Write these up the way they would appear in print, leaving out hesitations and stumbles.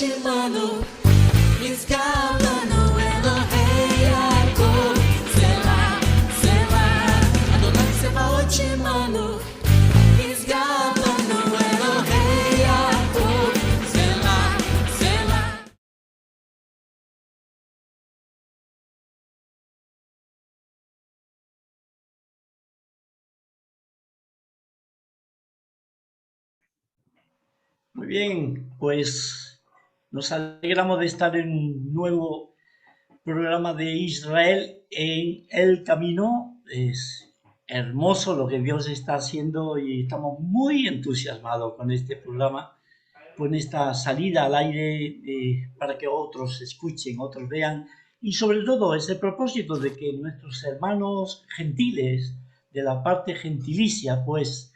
עמנו, נשגב לנו אלוהי יעקב, סלה, סלה, אדוני צבאות עמנו, נשגב לנו אלוהי יעקב, סלה, סלה. Muy bien, pues nos alegramos de estar en un nuevo programa de Israel en el camino. Es hermoso lo que Dios está haciendo y estamos muy entusiasmados con este programa, con esta salida al aire para que otros escuchen, otros vean y sobre todo es el propósito de que nuestros hermanos gentiles de la parte gentilicia pues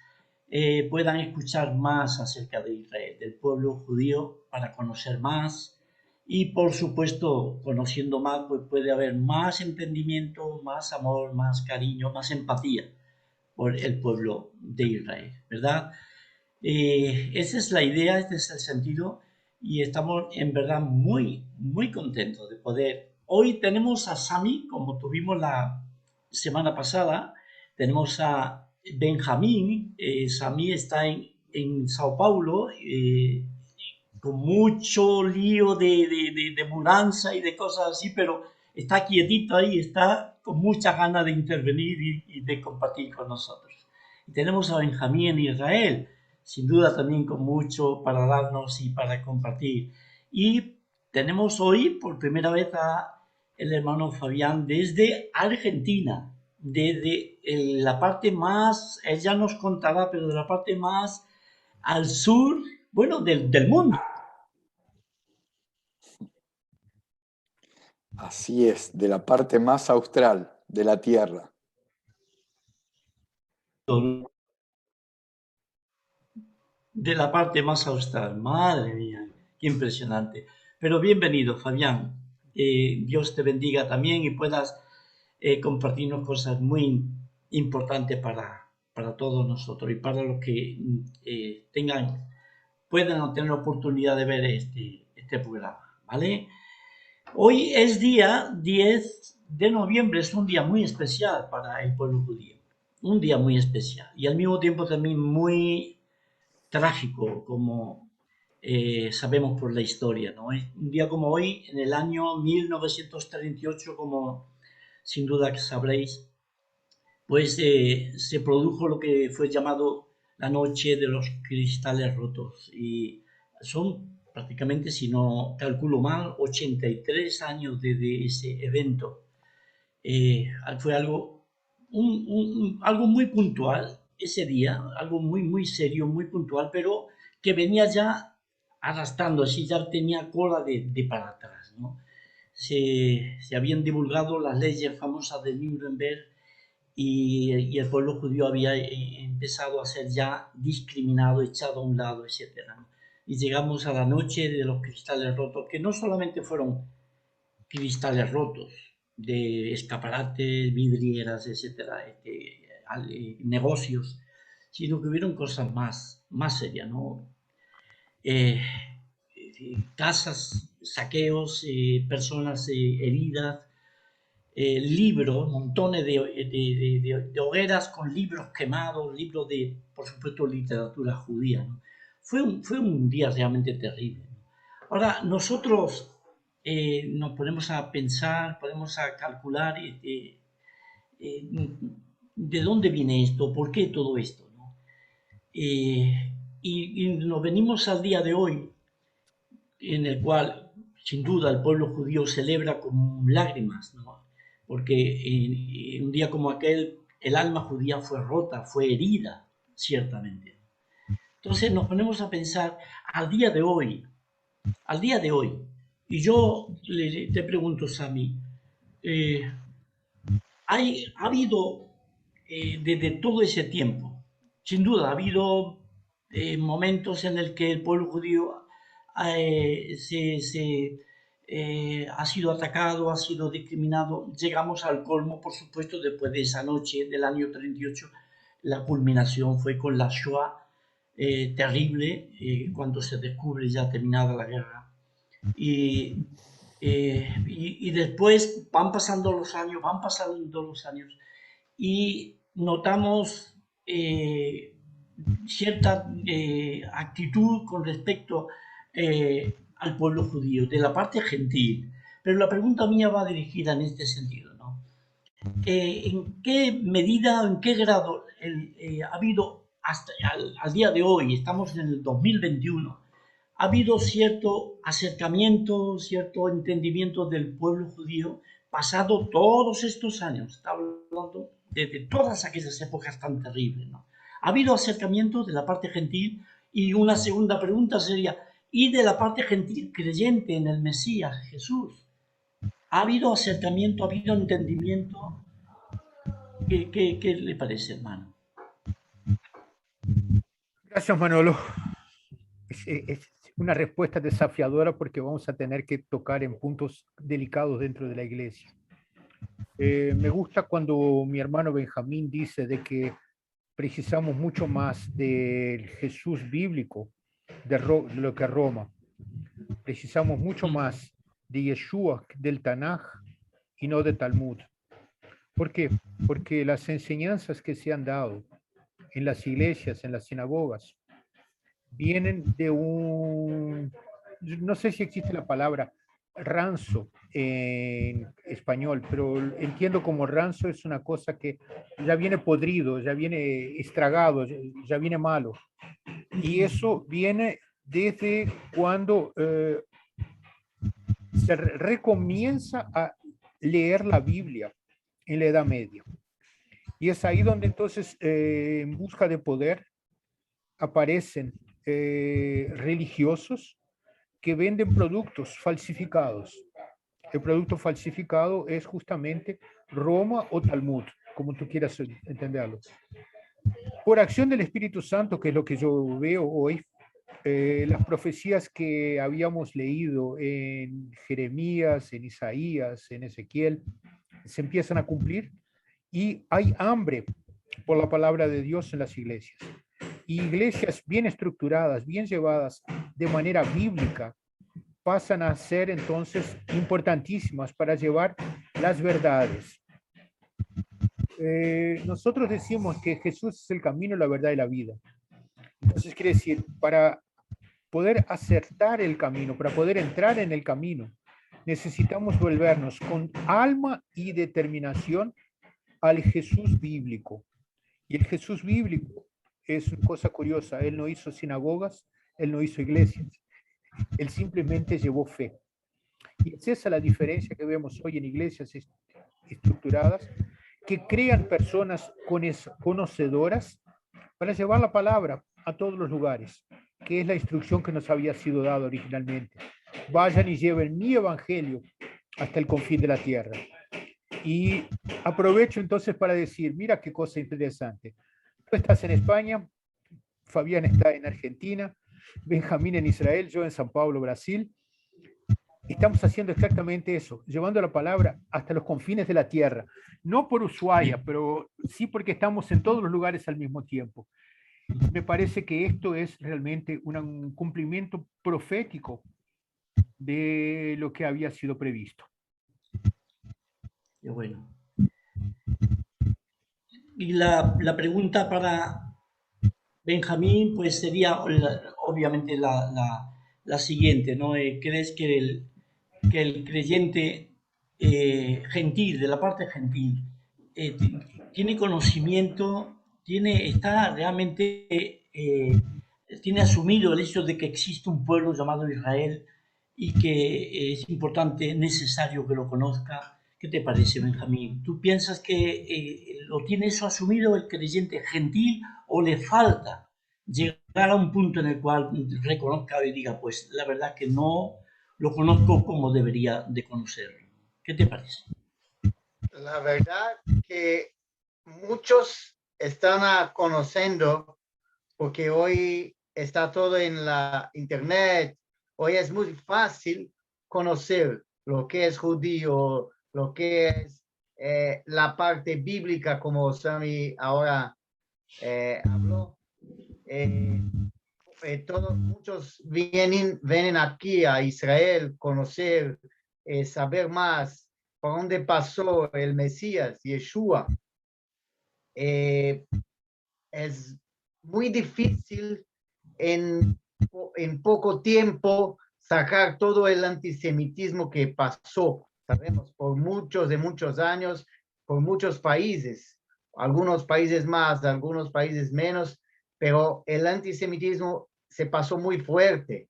puedan escuchar más acerca de Israel, del pueblo judío, para conocer más y por supuesto conociendo más pues puede haber más entendimiento, más amor, más cariño, más empatía por el pueblo de Israel, ¿verdad? Esa es la idea, este es el sentido y estamos en verdad muy contentos de poder. Hoy tenemos a Sami, como tuvimos la semana pasada, tenemos a Benjamín, Sami está en Sao Paulo, con mucho lío de mudanza y de cosas así, pero está quietito ahí, está con muchas ganas de intervenir y de compartir con nosotros. Y tenemos a Benjamín en Israel, sin duda también con mucho para darnos y para compartir. Y tenemos hoy por primera vez a el hermano Fabián desde Argentina, desde la parte más, él ya nos contará, pero de la parte más al sur, bueno, del mundo. Así es, de la parte más austral de la Tierra. De la parte más austral, madre mía, qué impresionante. Pero bienvenido, Fabián. Dios te bendiga también y puedas compartirnos cosas muy importantes para todos nosotros y para los que puedan tener oportunidad de ver este programa, ¿vale? Hoy es día 10 de noviembre, es un día muy especial para el pueblo judío, un día muy especial y al mismo tiempo también muy trágico, como sabemos por la historia, ¿no? Un día como hoy, en el año 1938, como sin duda que sabréis, pues se produjo lo que fue llamado la noche de los cristales rotos y son prácticamente, si no calculo mal, 83 años de ese evento. Fue algo muy puntual ese día, algo muy serio, muy puntual, pero que venía ya arrastrando, así ya tenía cola de para atrás, ¿no? Se habían divulgado las leyes famosas de Nuremberg y el pueblo judío había empezado a ser ya discriminado, echado a un lado, etc. Y llegamos a la noche de los cristales rotos, que no solamente fueron cristales rotos, de escaparates, vidrieras, etcétera, negocios, sino que hubieron cosas más serias, ¿no? Casas, saqueos, personas heridas, libros, montones de hogueras con libros quemados, libros de, por supuesto, literatura judía, ¿no? Fue un día realmente terrible, ¿no? Ahora, nosotros nos ponemos a pensar, ponemos a calcular de dónde viene esto, por qué todo esto, ¿no? Y nos venimos al día de hoy, en el cual, sin duda, el pueblo judío celebra con lágrimas, ¿no? Porque en un día como aquel, el alma judía fue rota, fue herida, ciertamente. Entonces nos ponemos a pensar al día de hoy, y yo te pregunto, Sami, ha habido desde todo ese tiempo, sin duda, ha habido momentos en el que el pueblo judío ha sido atacado, ha sido discriminado. Llegamos al colmo, por supuesto, después de esa noche del año 38. La culminación fue con la Shoah, terrible, cuando se descubre ya terminada la guerra. Y después van pasando los años y notamos cierta actitud con respecto al pueblo judío, de la parte gentil. Pero la pregunta mía va dirigida en este sentido, ¿no? ¿En qué medida, en qué grado ha habido hasta al día de hoy, estamos en el 2021, ha habido cierto acercamiento, cierto entendimiento del pueblo judío pasado todos estos años? Está hablando de todas aquellas épocas tan terribles, ¿no? ¿Ha habido acercamiento de la parte gentil? Y una segunda pregunta sería, ¿y de la parte gentil creyente en el Mesías, Jesús? ¿Ha habido acercamiento, ha habido entendimiento? ¿Qué le parece, hermano? Gracias, Manolo. Es una respuesta desafiadora porque vamos a tener que tocar en puntos delicados dentro de la iglesia. Me gusta cuando mi hermano Benjamín dice de que precisamos mucho más del Jesús bíblico de lo que Roma. Precisamos mucho más de Yeshua del Tanaj y no de Talmud. ¿Por qué? Porque las enseñanzas que se han dado en las iglesias, en las sinagogas, vienen de no sé si existe la palabra ranzo en español, pero entiendo como ranzo es una cosa que ya viene podrido, ya viene estragado, ya viene malo. Y eso viene desde cuando se recomienza a leer la Biblia en la Edad Media. Y es ahí donde entonces, en busca de poder, aparecen religiosos que venden productos falsificados. El producto falsificado es justamente Roma o Talmud, como tú quieras entenderlo. Por acción del Espíritu Santo, que es lo que yo veo hoy, las profecías que habíamos leído en Jeremías, en Isaías, en Ezequiel, se empiezan a cumplir y hay hambre por la palabra de Dios en las iglesias. Y iglesias bien estructuradas, bien llevadas de manera bíblica, pasan a ser entonces importantísimas para llevar las verdades. Nosotros decimos que Jesús es el camino, la verdad y la vida. Entonces quiere decir, para poder acertar el camino, para poder entrar en el camino, necesitamos volvernos con alma y determinación al Jesús bíblico. Y el Jesús bíblico es una cosa curiosa, él no hizo sinagogas, él no hizo iglesias, él simplemente llevó fe. Y es esa la diferencia que vemos hoy en iglesias estructuradas, que crean personas conocedoras para llevar la palabra a todos los lugares, que es la instrucción que nos había sido dada originalmente. Vayan y lleven mi evangelio hasta el confín de la tierra. Y aprovecho entonces para decir, mira qué cosa interesante. Tú estás en España, Fabián está en Argentina, Benjamín en Israel, yo en San Pablo, Brasil. Estamos haciendo exactamente eso, llevando la palabra hasta los confines de la tierra. No por Ushuaia, pero sí porque estamos en todos los lugares al mismo tiempo. Me parece que esto es realmente un cumplimiento profético de lo que había sido previsto. Qué bueno. Y la pregunta para Benjamín, pues sería obviamente la siguiente, ¿no? ¿Crees que el creyente gentil, de la parte gentil, tiene conocimiento, está realmente, tiene asumido el hecho de que existe un pueblo llamado Israel y que es importante, necesario que lo conozca? ¿Qué te parece, Benjamín? ¿Tú piensas que lo tiene eso asumido el creyente gentil o le falta llegar a un punto en el cual reconozca y diga, pues la verdad que no lo conozco como debería de conocerlo? ¿Qué te parece? La verdad que muchos están conociendo, porque hoy está todo en la internet, hoy es muy fácil conocer lo que es judío, lo que es la parte bíblica, como Sammy ahora habló. muchos vienen aquí a Israel, conocer, saber más por dónde pasó el Mesías, Yeshua. Es muy difícil en poco tiempo sacar todo el antisemitismo que pasó, sabemos, por muchos años, por muchos países, algunos países más, algunos países menos, pero el antisemitismo se pasó muy fuerte.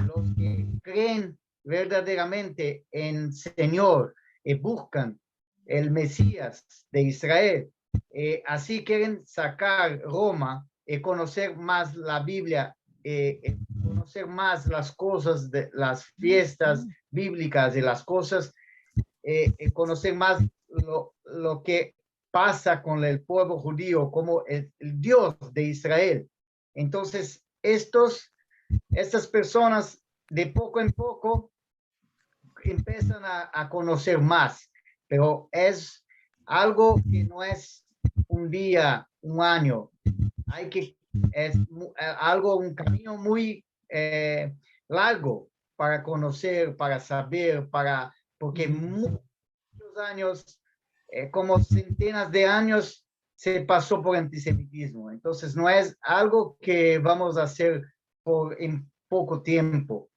Los que creen verdaderamente en Señor y buscan el Mesías de Israel, así quieren sacar Roma y conocer más la Biblia, conocer más las cosas de las fiestas bíblicas y las cosas, conocer más lo que pasa con el pueblo judío como el Dios de Israel. Entonces, estas personas de poco en poco empiezan a conocer más, pero es algo que no es un día, un año. Es un camino muy largo para conocer, para saber, porque muchos años, como centenas de años, se pasó por antisemitismo. Entonces no es algo que vamos a hacer en poco tiempo,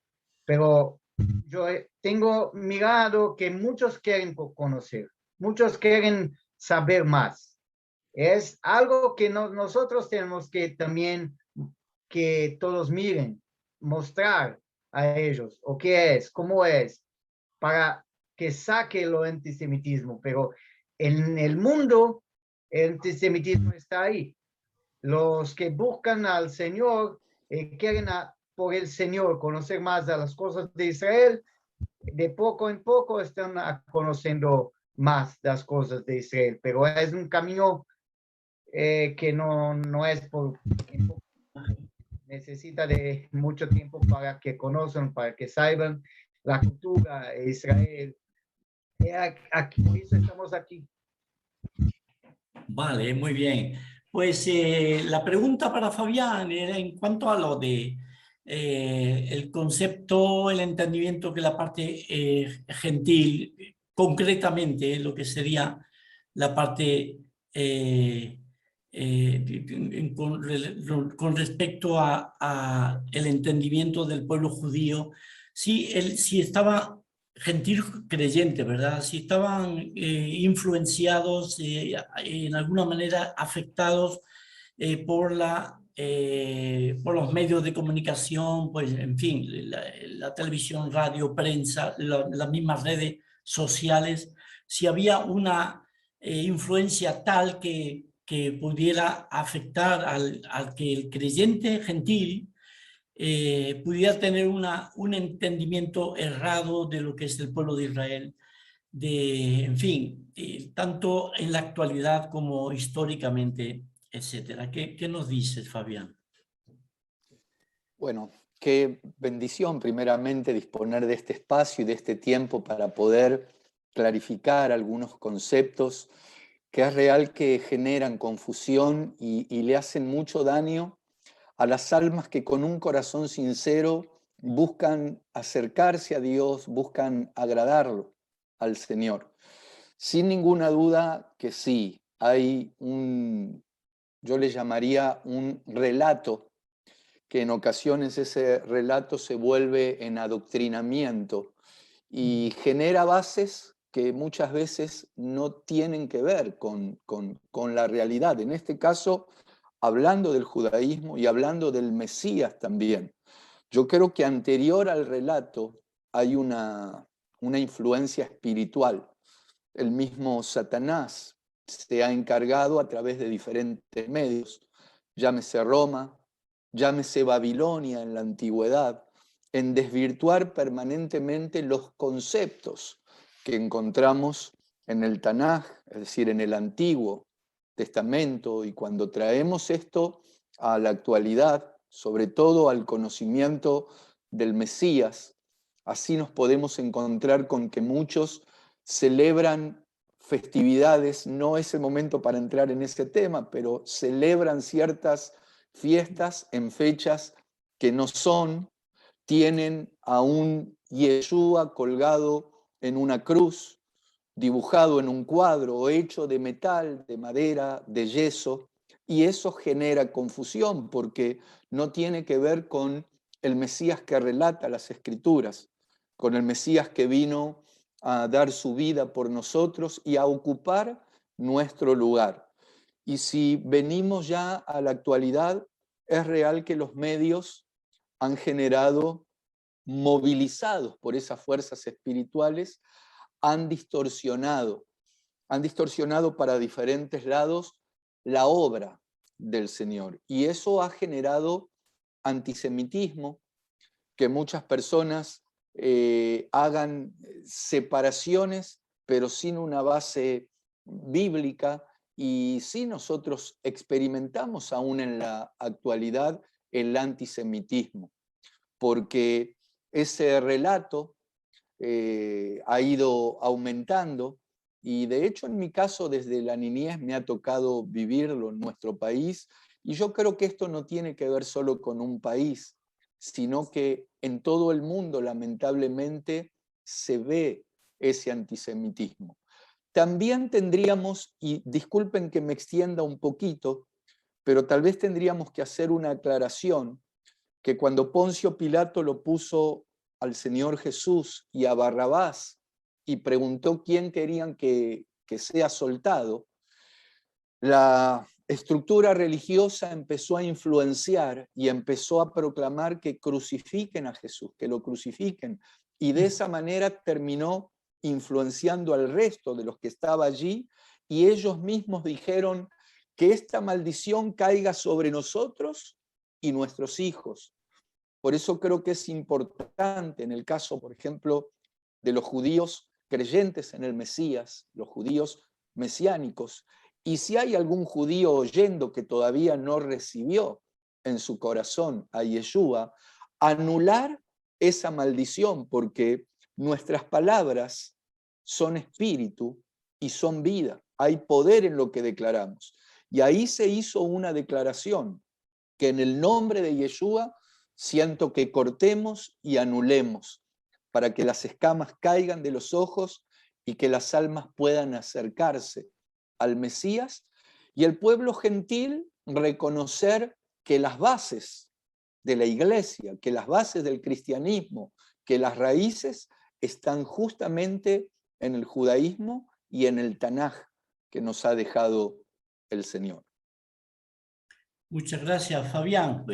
pero yo tengo mirado que muchos quieren conocer, muchos quieren saber más. Es algo que nosotros tenemos que también que todos miren, mostrar a ellos o qué es, cómo es, para que saque el antisemitismo. Pero en el mundo el antisemitismo está ahí. Los que buscan al Señor, quieren por el Señor conocer más de las cosas de Israel, de poco en poco están conociendo más las cosas de Israel, pero es un camino que no es por tiempo. Necesita de mucho tiempo para que conozcan, para que saben la cultura de Israel. Aquí, por eso estamos aquí. Vale, muy bien. Pues la pregunta para Fabián era en cuanto a lo de el concepto, el entendimiento que la parte gentil, concretamente lo que sería la parte con respecto a el entendimiento del pueblo judío, si estaba gentil creyente, ¿verdad? Si estaban influenciados, en alguna manera afectados por los medios de comunicación, pues en fin, la televisión, radio, prensa, las mismas redes sociales, si había una influencia tal que pudiera afectar al que el creyente gentil pudiera tener un entendimiento errado de lo que es el pueblo de Israel, en fin, tanto en la actualidad como históricamente, etcétera. ¿Qué nos dices, Fabián? Bueno, qué bendición primeramente disponer de este espacio y de este tiempo para poder clarificar algunos conceptos que es real que generan confusión y le hacen mucho daño a las almas que con un corazón sincero buscan acercarse a Dios, buscan agradarlo al Señor. Sin ninguna duda que sí, hay yo le llamaría un relato, que en ocasiones ese relato se vuelve en adoctrinamiento y genera bases que muchas veces no tienen que ver con la realidad. En este caso, hablando del judaísmo y hablando del Mesías también. Yo creo que anterior al relato hay una influencia espiritual. El mismo Satanás se ha encargado a través de diferentes medios, llámese Roma, llámese Babilonia en la antigüedad, en desvirtuar permanentemente los conceptos que encontramos en el Tanaj, es decir, en el Antiguo Testamento, y cuando traemos esto a la actualidad, sobre todo al conocimiento del Mesías, así nos podemos encontrar con que muchos celebran festividades, no es el momento para entrar en ese tema, pero celebran ciertas fiestas en fechas que no son, tienen a un Yeshua colgado en una cruz, dibujado en un cuadro o hecho de metal, de madera, de yeso, y eso genera confusión porque no tiene que ver con el Mesías que relata las Escrituras, con el Mesías que vino a dar su vida por nosotros y a ocupar nuestro lugar. Y si venimos ya a la actualidad, es real que los medios han generado, movilizados por esas fuerzas espirituales, han distorsionado para diferentes lados la obra del Señor. Y eso ha generado antisemitismo, que muchas personas hagan separaciones, pero sin una base bíblica. Y sí, nosotros experimentamos aún en la actualidad el antisemitismo, porque ese relato ha ido aumentando y de hecho en mi caso desde la niñez me ha tocado vivirlo en nuestro país y yo creo que esto no tiene que ver solo con un país, sino que en todo el mundo lamentablemente se ve ese antisemitismo. También tendríamos, y disculpen que me extienda un poquito, pero tal vez tendríamos que hacer una aclaración, que cuando Poncio Pilato lo puso al Señor Jesús y a Barrabás y preguntó quién querían que sea soltado, la estructura religiosa empezó a influenciar y empezó a proclamar que crucifiquen a Jesús, que lo crucifiquen. Y de esa manera terminó influenciando al resto de los que estaba allí y ellos mismos dijeron que esta maldición caiga sobre nosotros y nuestros hijos. Por eso creo que es importante en el caso, por ejemplo, de los judíos creyentes en el Mesías, los judíos mesiánicos, y si hay algún judío oyendo que todavía no recibió en su corazón a Yeshua, anular esa maldición, porque nuestras palabras son espíritu y son vida. Hay poder en lo que declaramos. Y ahí se hizo una declaración, que en el nombre de Yeshua siento que cortemos y anulemos, para que las escamas caigan de los ojos y que las almas puedan acercarse al Mesías y el pueblo gentil reconocer que las bases de la iglesia, que las bases del cristianismo, que las raíces están justamente en el judaísmo y en el Tanaj que nos ha dejado el Señor. Muchas gracias, Fabián.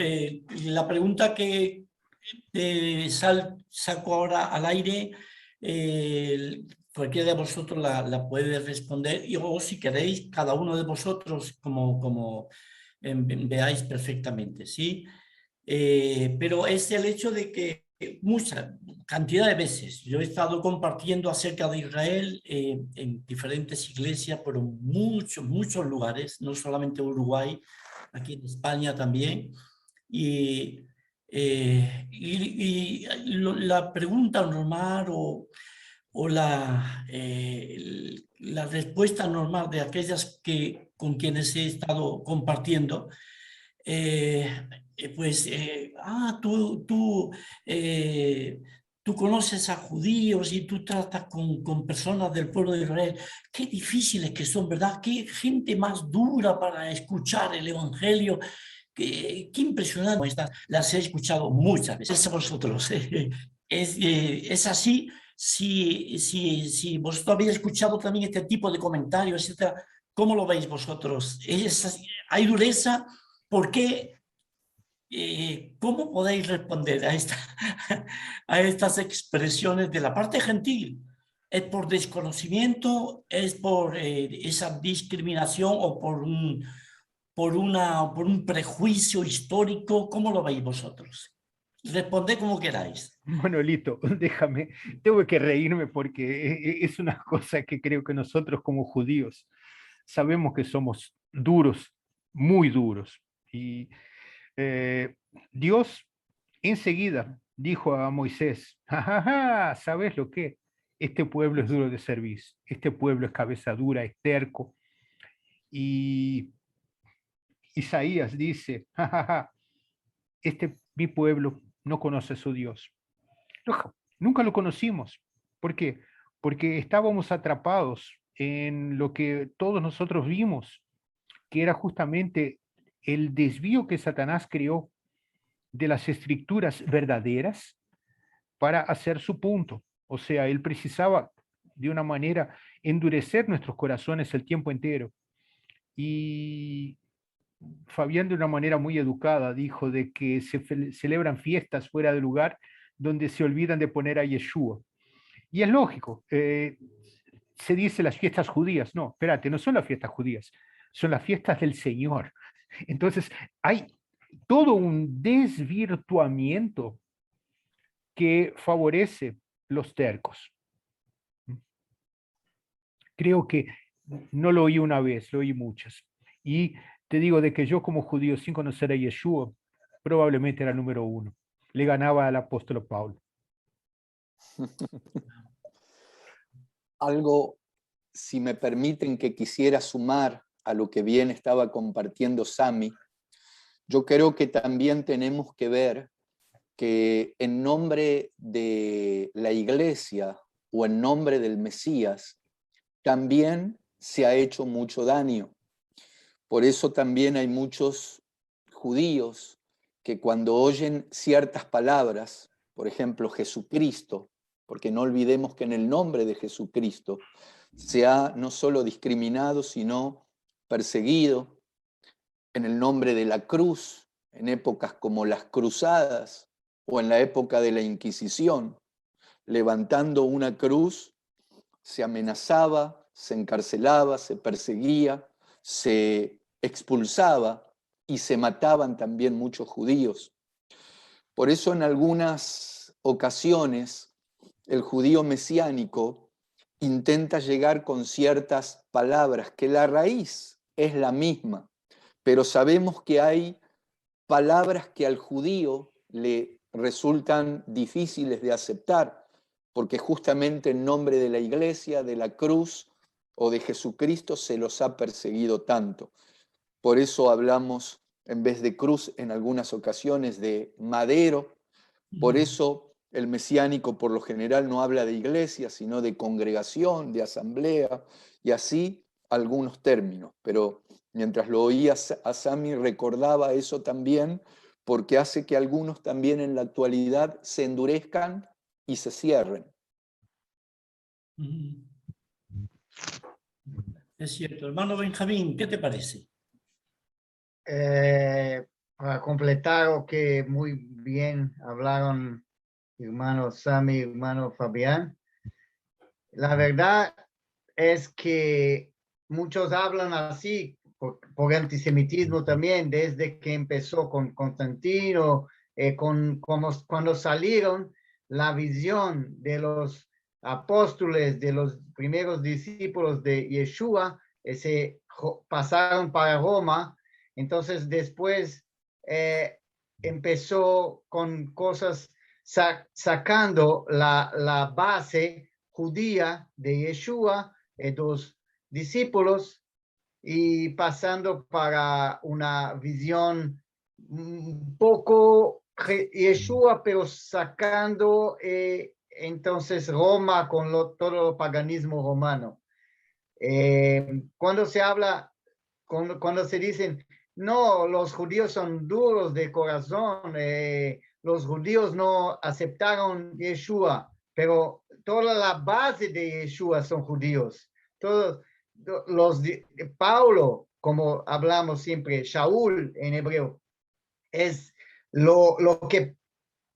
La pregunta que saco ahora al aire, cualquiera de vosotros la puede responder, y o si queréis, cada uno de vosotros como veáis perfectamente, ¿sí? Pero es el hecho de que mucha cantidad de veces yo he estado compartiendo acerca de Israel en diferentes iglesias, pero muchos lugares, no solamente Uruguay, aquí en España también, y la pregunta normal o la respuesta normal de aquellas con quienes he estado compartiendo, tú conoces a judíos y tú tratas con personas del pueblo de Israel. Qué difíciles que son, ¿verdad? Qué gente más dura para escuchar el evangelio. Qué impresionante. Las he escuchado muchas veces a vosotros. Es así. Si vosotros habéis escuchado también este tipo de comentarios, etcétera, ¿cómo lo veis vosotros? ¿Hay dureza? ¿Por qué? ¿Cómo podéis responder a estas expresiones de la parte gentil? ¿Es por desconocimiento? ¿Es por esa discriminación o por un prejuicio histórico? ¿Cómo lo veis vosotros? Responded como queráis. Bueno, Lito, déjame, tengo que reírme porque es una cosa que creo que nosotros como judíos sabemos que somos duros, muy duros. Y Dios enseguida dijo a Moisés, jajaja, ¿sabes lo que? Este pueblo es duro de servir, este pueblo es cabeza dura, es terco. Y Isaías dice, jajaja, este mi pueblo no conoce a su Dios. Nunca lo conocimos. ¿Por qué? Porque estábamos atrapados en lo que todos nosotros vimos, que era justamente el desvío que Satanás creó de las escrituras verdaderas para hacer su punto. O sea, él precisaba de una manera endurecer nuestros corazones el tiempo entero. Y Fabián de una manera muy educada dijo de que se celebran fiestas fuera de lugar donde se olvidan de poner a Yeshua. Y es lógico, se dice las fiestas judías. No, espérate, no son las fiestas judías, son las fiestas del Señor. Entonces, hay todo un desvirtuamiento que favorece los tercos. Creo que no lo oí una vez, lo oí muchas. Y te digo de que yo como judío, sin conocer a Yeshua, probablemente era el número 1. Le ganaba al apóstol Pablo. Algo, si me permiten, que quisiera sumar a lo que bien estaba compartiendo Sami, yo creo que también tenemos que ver que en nombre de la iglesia o en nombre del Mesías, también se ha hecho mucho daño. Por eso también hay muchos judíos que cuando oyen ciertas palabras, por ejemplo, Jesucristo, porque no olvidemos que en el nombre de Jesucristo se ha no solo discriminado, sino perseguido, en el nombre de la cruz, en épocas como las cruzadas o en la época de la Inquisición, levantando una cruz, se amenazaba, se encarcelaba, se perseguía, se expulsaba y se mataban también muchos judíos. Por eso en algunas ocasiones el judío mesiánico intenta llegar con ciertas palabras, que la raíz es la misma, pero sabemos que hay palabras que al judío le resultan difíciles de aceptar, porque justamente en nombre de la iglesia, de la cruz o de Jesucristo se los ha perseguido tanto. Por eso hablamos, en vez de cruz, en algunas ocasiones de madero. Por eso el mesiánico por lo general no habla de iglesia, sino de congregación, de asamblea, y así algunos términos. Pero mientras lo oía a Sami recordaba eso también, porque hace que algunos también en la actualidad se endurezcan y se cierren. Es cierto. Hermano Benjamín, ¿qué te parece? Para completar lo que muy bien hablaron hermano Sami, hermano Fabián, la verdad es que muchos hablan así por antisemitismo también, desde que empezó con Constantino, cuando salieron la visión de los apóstoles, de los primeros discípulos de Yeshua, se pasaron para Roma. Entonces después empezó con cosas sacando la base judía de Yeshua, los discípulos, y pasando para una visión un poco Yeshua, pero sacando entonces Roma con todo el paganismo romano. Cuando se habla, cuando se dicen, no, los judíos son duros de corazón, los judíos no aceptaron Yeshua, pero toda la base de Yeshua son judíos. Todos los Pablo, como hablamos siempre, Shaul en hebreo, es lo que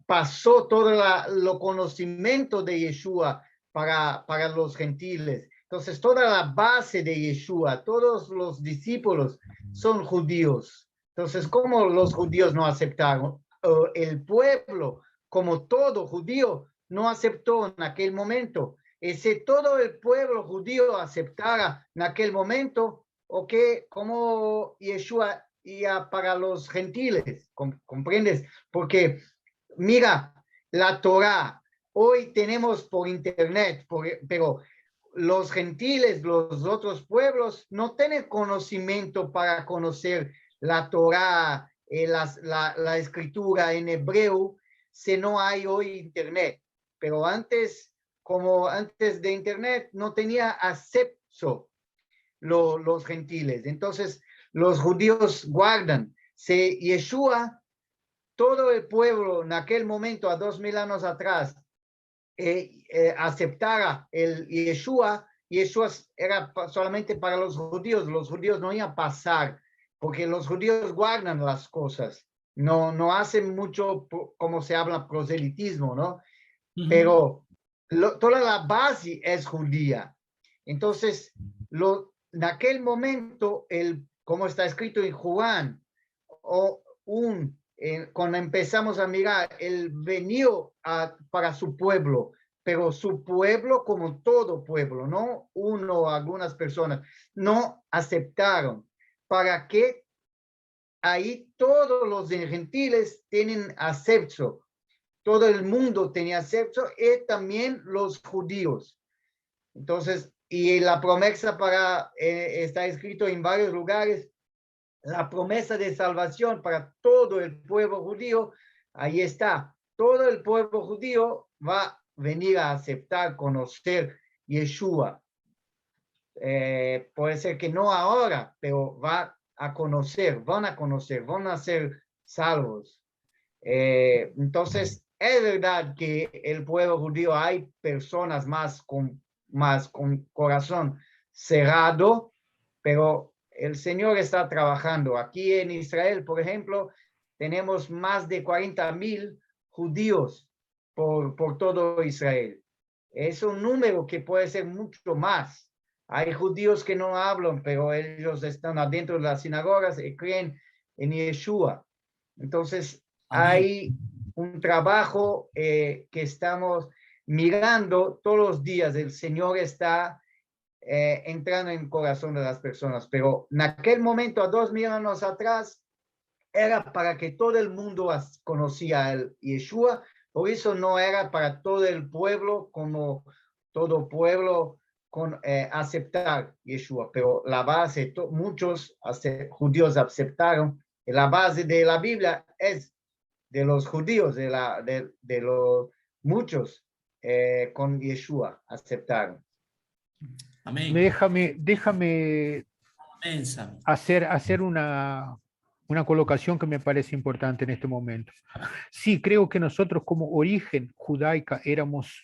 pasó todo lo conocimiento de Yeshua para los gentiles. Entonces, toda la base de Yeshua, todos los discípulos son judíos. Entonces, ¿cómo los judíos no aceptaron? El pueblo, como todo judío, no aceptó en aquel momento. Y si todo el pueblo judío aceptara en aquel momento, ¿ok? ¿Cómo Yeshua iba para los gentiles? ¿Comprendes? Porque, mira, la Torá, hoy tenemos por internet, pero los gentiles, los otros pueblos, no tienen conocimiento para conocer la Torá la escritura en hebreo si no hay hoy internet. Pero antes, como antes de internet, no tenía acceso los gentiles. Entonces, los judíos guardan. Si Yeshua, todo el pueblo en aquel momento, a 2000 años atrás, aceptara el Yeshua era solamente para los judíos no iban a pasar, porque los judíos guardan las cosas, no hacen mucho como se habla proselitismo, ¿no? Pero toda la base es judía. Entonces, en aquel momento, como está escrito en Juan, cuando empezamos a mirar, él venió para su pueblo, pero su pueblo, como todo pueblo, no algunas personas, no aceptaron. ¿Para qué? Ahí todos los gentiles tienen acceso, todo el mundo tenía acceso, y también los judíos. Entonces, y la promesa está escrito en varios lugares, la promesa de salvación para todo el pueblo judío, ahí está. Todo el pueblo judío va a venir a aceptar, conocer Yeshua. Puede ser que no ahora, pero van a conocer, van a ser salvos. Entonces, es verdad que el pueblo judío hay personas más con corazón cerrado, pero el Señor está trabajando. Aquí en Israel, por ejemplo, tenemos más de 40,000 judíos por todo Israel. Es un número que puede ser mucho más. Hay judíos que no hablan, pero ellos están adentro de las sinagogas y creen en Yeshua. Entonces, hay un trabajo que estamos mirando todos los días. El Señor está entrando en el corazón de las personas, pero en aquel momento, a 2000 años atrás, era para que todo el mundo conocía el Yeshua, por eso no era para todo el pueblo, como todo pueblo aceptar Yeshua, pero la base, muchos judíos aceptaron, y la base de la Biblia es de los judíos, de los muchos con Yeshua aceptaron. Amén. Déjame Amén, Sammy. hacer una colocación que me parece importante en este momento. Sí, creo que nosotros como origen judaica éramos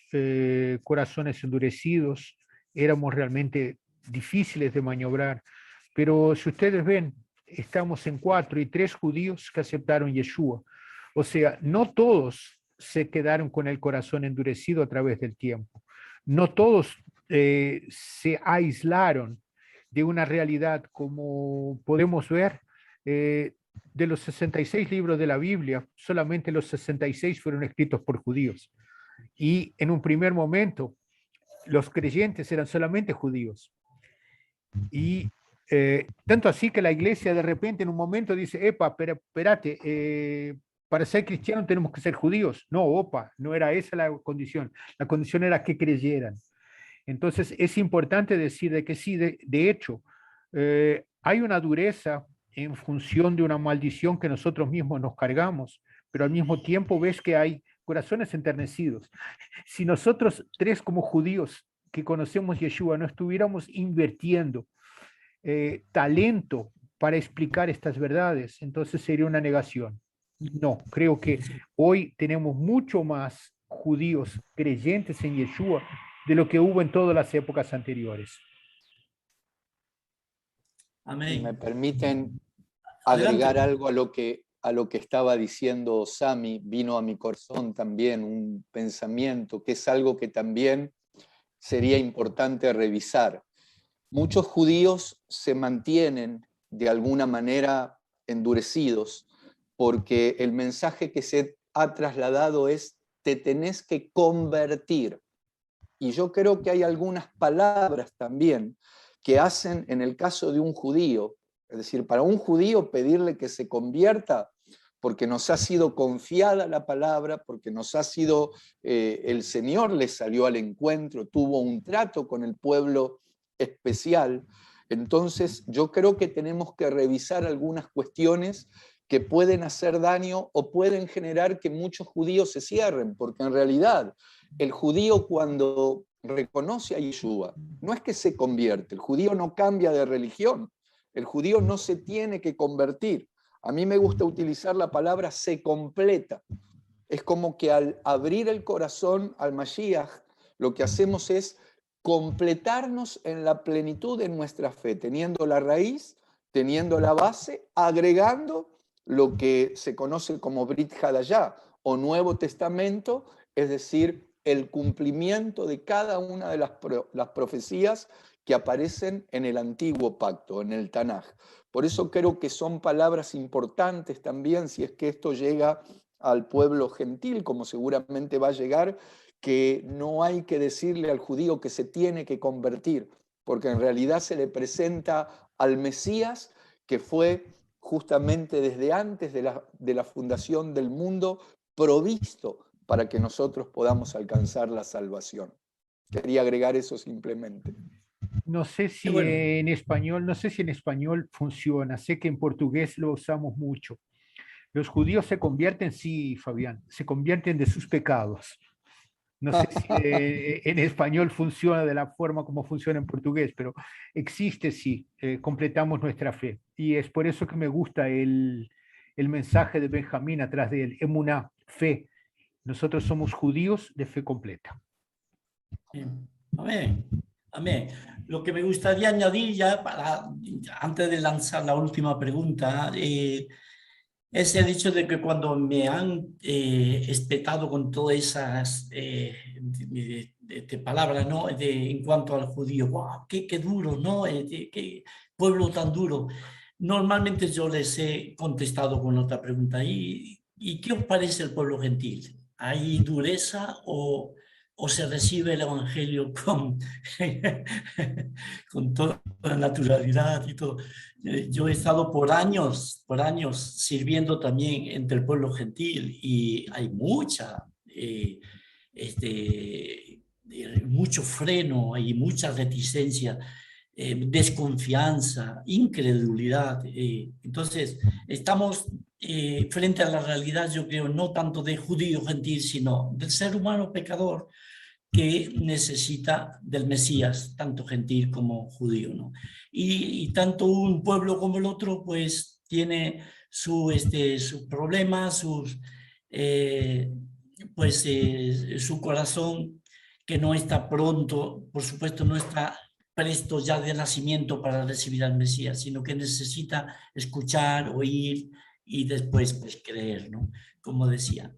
corazones endurecidos, éramos realmente difíciles de maniobrar, pero si ustedes ven, estamos en 4 y 3 judíos que aceptaron Yeshua. O sea, no todos se quedaron con el corazón endurecido a través del tiempo. No todos se aislaron de una realidad, como podemos ver. De los 66 libros de la Biblia, solamente los 66 fueron escritos por judíos. Y en un primer momento, los creyentes eran solamente judíos. Y tanto así que la iglesia de repente en un momento dice, epa, pero espérate, para ser cristiano tenemos que ser judíos. No, opa, no era esa la condición. La condición era que creyeran. Entonces es importante decir de que sí, de hecho, hay una dureza en función de una maldición que nosotros mismos nos cargamos, pero al mismo tiempo ves que hay corazones enternecidos. Si nosotros 3 como judíos que conocemos Yeshua no estuviéramos invirtiendo talento para explicar estas verdades, entonces sería una negación. No, creo que hoy tenemos mucho más judíos creyentes en Yeshua de lo que hubo en todas las épocas anteriores. Amén. Me permiten Adelante. agregar algo a lo que estaba diciendo Sammy. Vino a mi corazón también un pensamiento que es algo que también sería importante revisar. Muchos judíos se mantienen de alguna manera endurecidos porque el mensaje que se ha trasladado es: te tenés que convertir. Y yo creo que hay algunas palabras también que hacen en el caso de un judío, es decir, para un judío pedirle que se convierta porque nos ha sido confiada la palabra, porque nos ha sido, el Señor le salió al encuentro, tuvo un trato con el pueblo especial. Entonces yo creo que tenemos que revisar algunas cuestiones que pueden hacer daño o pueden generar que muchos judíos se cierren, porque en realidad el judío cuando reconoce a Yeshua, no es que se convierte, el judío no cambia de religión, el judío no se tiene que convertir. A mí me gusta utilizar la palabra se completa. Es como que al abrir el corazón al Mashiach, lo que hacemos es completarnos en la plenitud de nuestra fe, teniendo la raíz, teniendo la base, agregando lo que se conoce como Brit Hadayah o Nuevo Testamento, es decir, el cumplimiento de cada una de las profecías que aparecen en el Antiguo Pacto, en el Tanaj. Por eso creo que son palabras importantes también, si es que esto llega al pueblo gentil, como seguramente va a llegar, que no hay que decirle al judío que se tiene que convertir, porque en realidad se le presenta al Mesías que fue justamente desde antes de la fundación del mundo provisto para que nosotros podamos alcanzar la salvación. Quería agregar eso simplemente. No sé si bueno. en español, no sé si en español funciona. Sé que en portugués lo usamos mucho. Los judíos se convierten, sí, Fabián, se convierten de sus pecados. No sé si en español funciona de la forma como funciona en portugués, pero existe, sí, completamos nuestra fe. Y es por eso que me gusta el mensaje de Benjamín atrás de él, emuná, fe. Nosotros somos judíos de fe completa. Amén. Amén. Lo que me gustaría añadir ya, antes de lanzar la última pregunta, es el hecho de que cuando me han espetado con todas esas palabras, ¿no? En cuanto al judío, ¡wow! ¡Qué duro, ¿no? ¡Qué pueblo tan duro! Normalmente yo les he contestado con otra pregunta. ¿Y qué os parece el pueblo gentil? ¿Hay dureza o se recibe el evangelio con toda naturalidad y todo? Yo he estado por años sirviendo también entre el pueblo gentil y hay mucho freno y mucha reticencia, desconfianza, incredulidad. Entonces, estamos frente a la realidad, yo creo, no tanto de judío gentil, sino del ser humano pecador que necesita del Mesías, tanto gentil como judío, ¿no? Y tanto un pueblo como el otro, pues, tiene sus problemas, su corazón que no está pronto, por supuesto, no está presto ya de nacimiento para recibir al Mesías, sino que necesita escuchar, oír y después, pues, creer, ¿no? Como decía.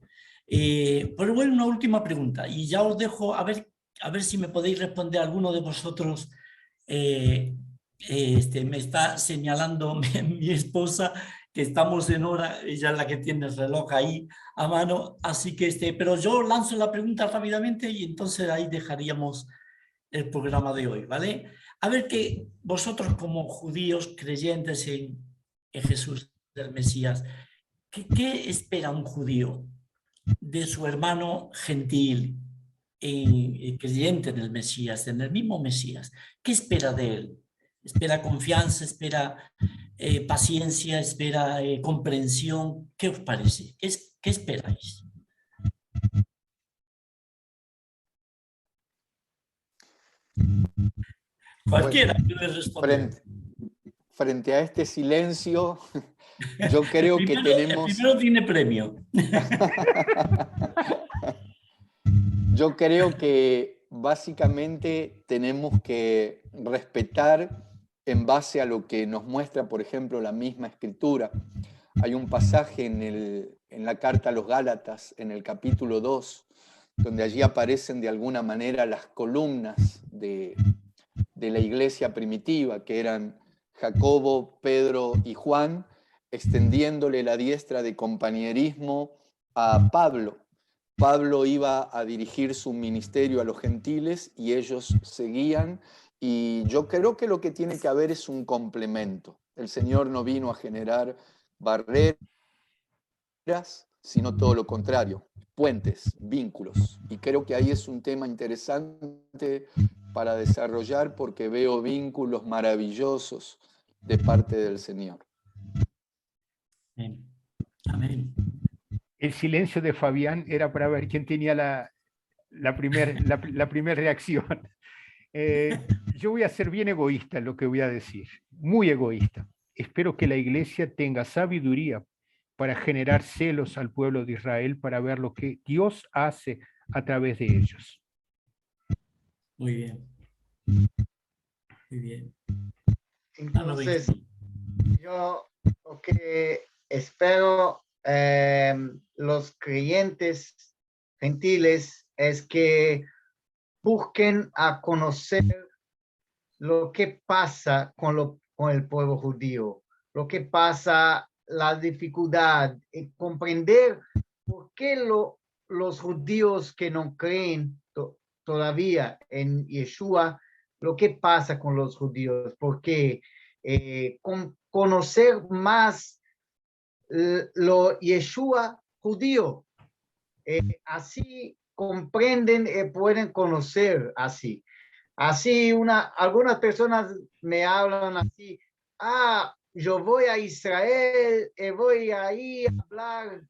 Pero bueno, una última pregunta y ya os dejo a ver si me podéis responder alguno de vosotros. Me está señalando mi esposa que estamos en hora, ella es la que tiene el reloj ahí a mano, así que pero yo lanzo la pregunta rápidamente y entonces ahí dejaríamos el programa de hoy, ¿vale? A ver que vosotros como judíos creyentes en Jesús del Mesías, ¿qué espera un judío de su hermano gentil, creyente en el Mesías, en el mismo Mesías? ¿Qué espera de él? ¿Espera confianza? ¿Espera paciencia? ¿Espera comprensión? ¿Qué os parece? ¿Qué esperáis? Cualquiera puede responder. Frente a este silencio, yo creo que tenemos... El primero tiene premio. Yo creo que básicamente tenemos que respetar en base a lo que nos muestra, por ejemplo, la misma Escritura. Hay un pasaje en la carta a los Gálatas, en el capítulo 2, donde allí aparecen de alguna manera las columnas de la iglesia primitiva, que eran Jacobo, Pedro y Juan, extendiéndole la diestra de compañerismo a Pablo. Pablo iba a dirigir su ministerio a los gentiles y ellos seguían, y yo creo que lo que tiene que haber es un complemento. El Señor no vino a generar barreras, sino todo lo contrario, puentes, vínculos. Y creo que ahí es un tema interesante para desarrollar porque veo vínculos maravillosos de parte del Señor. Amén. El silencio de Fabián era para ver quién tenía la primera reacción. Yo voy a ser bien egoísta en lo que voy a decir, muy egoísta. Espero que la iglesia tenga sabiduría para generar celos al pueblo de Israel, para ver lo que Dios hace a través de ellos. Muy bien. Muy bien. Entonces, yo lo que espero los creyentes gentiles es que busquen a conocer lo que pasa con el pueblo judío, lo que pasa, la dificultad, comprender por qué los judíos que no creen todavía en Yeshua, lo que pasa con los judíos, porque conocer más lo Yeshua judío, así comprenden y pueden conocer así. Así algunas personas me hablan así, yo voy a Israel y voy ahí a hablar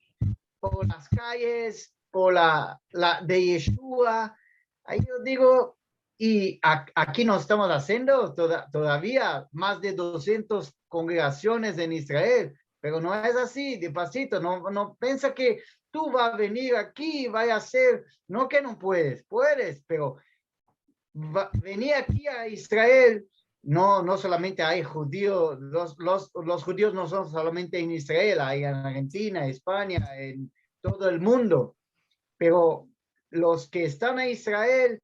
por las calles, por la de Yeshua. Ahí yo digo, y aquí no estamos haciendo todavía más de 200 congregaciones en Israel, pero no es así, de pasito, no piensa que tú vas a venir aquí y vas a hacer, no que no puedes, pero venir aquí a Israel, no solamente hay judíos, los judíos no son solamente en Israel, hay en Argentina, España, en todo el mundo, pero los que están en Israel,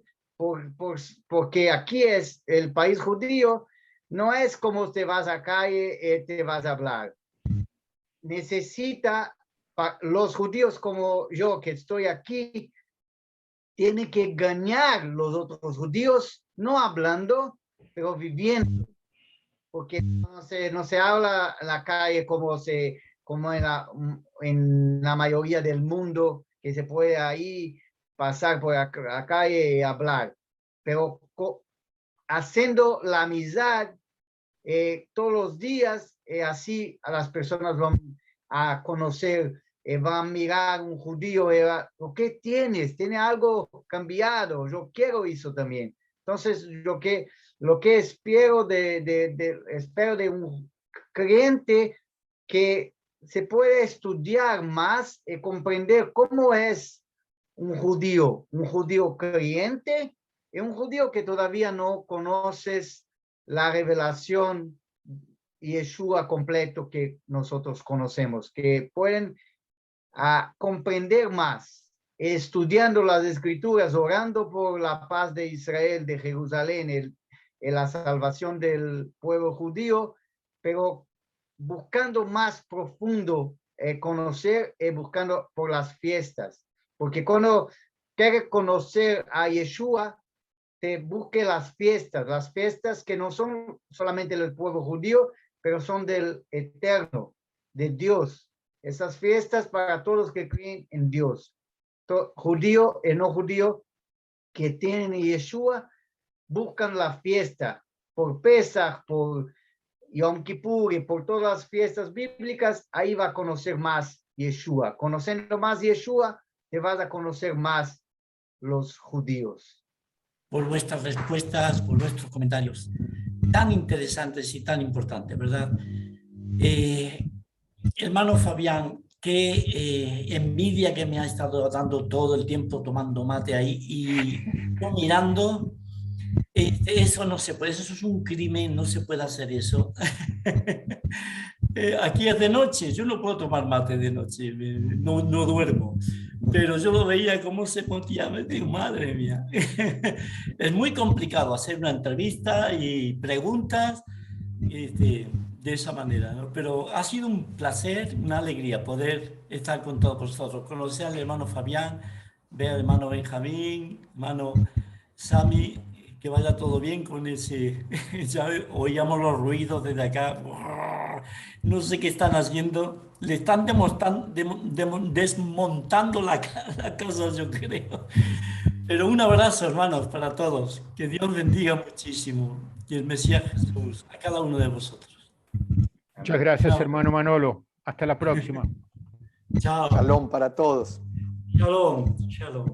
porque aquí es el país judío, no es como te vas a calle y te vas a hablar. Necesita, los judíos como yo que estoy aquí, tiene que ganar los otros judíos, no hablando, pero viviendo, porque no se habla en la calle como en la mayoría del mundo, que se puede ahí pasar por la calle y hablar, pero haciendo la amistad todos los días, así a las personas van a conocer, van a mirar un judío, ¿qué tienes? ¿Tiene algo cambiado? Yo quiero eso también. Entonces, lo que espero espero de un creyente que se puede estudiar más y comprender cómo es un judío creyente y un judío que todavía no conoces la revelación Yeshua completo que nosotros conocemos, que pueden comprender más, estudiando las escrituras, orando por la paz de Israel, de Jerusalén, la salvación del pueblo judío, pero buscando más profundo conocer y buscando por las fiestas, porque cuando quieres conocer a Yeshua, te busque las fiestas que no son solamente del pueblo judío, pero son del eterno, de Dios. Esas fiestas para todos los que creen en Dios, judío y no judío, que tienen Yeshua, buscan la fiesta por Pesach, por Yom Kippur y por todas las fiestas bíblicas. Ahí va a conocer más Yeshua. Conociendo más Yeshua, te vas a conocer más los judíos. Por vuestras respuestas, por vuestros comentarios tan interesantes y tan importantes, ¿verdad? Hermano Fabián, qué envidia que me ha estado dando todo el tiempo tomando mate ahí y yo mirando. Eso no se puede, eso es un crimen, no se puede hacer eso. Aquí es de noche, yo no puedo tomar mate de noche, no duermo, pero yo lo veía cómo se ponía, me digo, madre mía. Es muy complicado hacer una entrevista y preguntas de esa manera, ¿no? Pero ha sido un placer, una alegría poder estar con todos vosotros, conocer al hermano Fabián, ver al hermano Benjamín, hermano Sami. Que vaya todo bien con ese. Ya oíamos los ruidos desde acá. No sé qué están haciendo. Le están desmontando la casa, yo creo. Pero un abrazo, hermanos, para todos. Que Dios bendiga muchísimo. Y el Mesías Jesús, a cada uno de vosotros. Muchas gracias, hermano Manolo. Hasta la próxima. Chao. Shalom para todos. Shalom. Shalom.